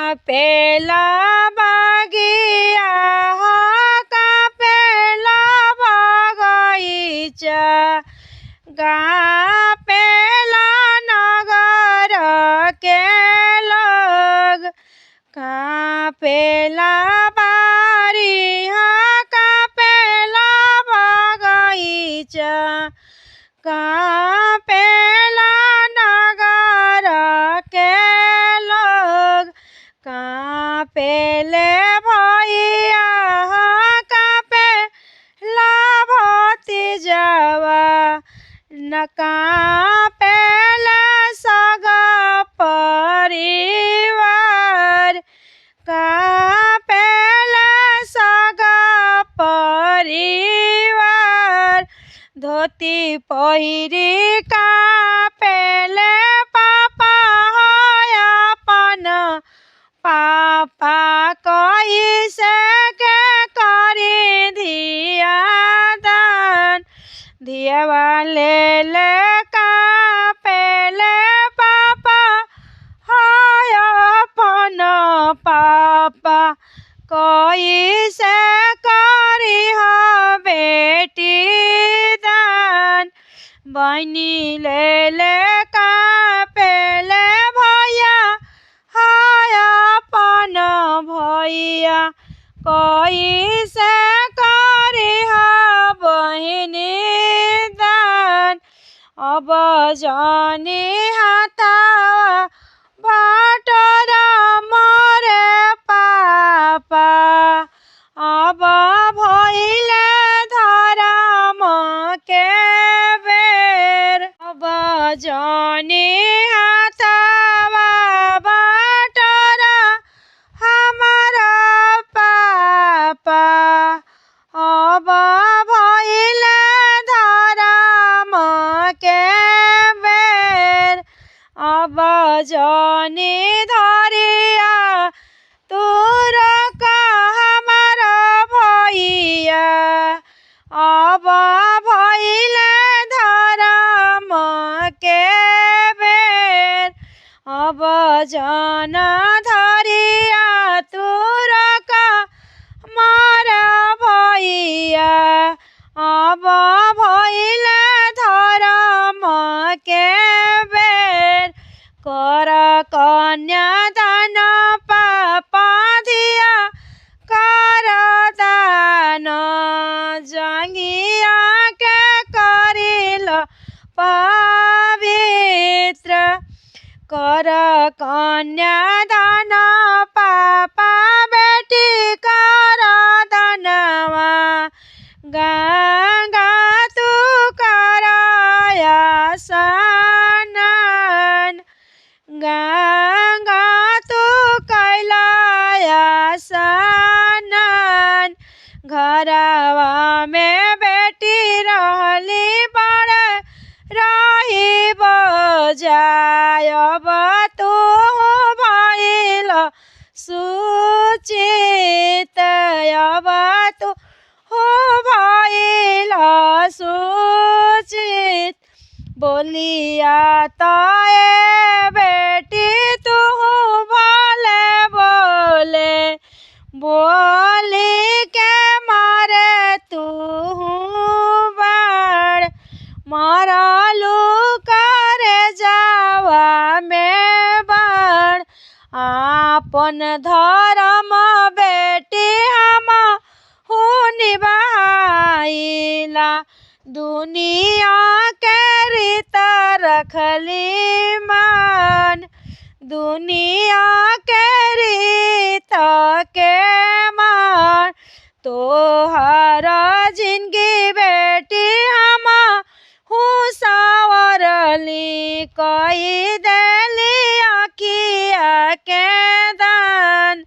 कापेला बागिया कापेला बगैचा कापेला नगर के लोग कापेला बारी कापेला बगैचा कापेला नगर के लोग कापेले भैया कापेला भतीजवा न कापेला सगा परिवार कापेला सगा परिवार धोती पहिरी कापेले पापा अपन पापा कैसे के करी धिया दान धियावा ले ले कापेले पापा अपन पापा कैसे करी बेटी दान बहनी ले ले कापेले भैया अपन भैया कैसे करी बहनी दान अब जानी हाथावा बाटरा मोरे पापा अब भइले धरम के बेर अब जानी हाथावा बाटरा हमारा पापा अब भइले धरम के बेर अब जानी धरिया तोर का हमारा भैया अब भइले धरम के बेर अब जान धरिया तोर का हमारा भैया अब भइले धरम के बेर कर कन्या दान पापा धिया कर दान जंगिया के करिल पवित्र कर कन्या दान पापा बेटी कर दानवा गंगा तू कराया स्नान गंगा तू कैलाया स्नान घरवा में बेटी रहली बड़े रही बजायब तू भइल सुचित अब तू भइल सुचित बोलिया तए बेटी तू भले बोले बोली के मारे तू बाड़ मरलू करे जावा में बाण आपन धर्म बेटी हम निभाइला दुनिया के रीत रखली मान दुनिया के रीत के मान तोहर जिंदगी बेटी हम सावरली कई देली अखिया के दान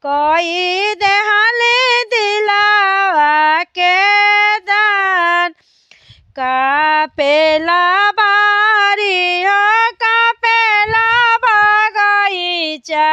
कई देहली दिलावा के दान कापेला बारी कापेला बगैचा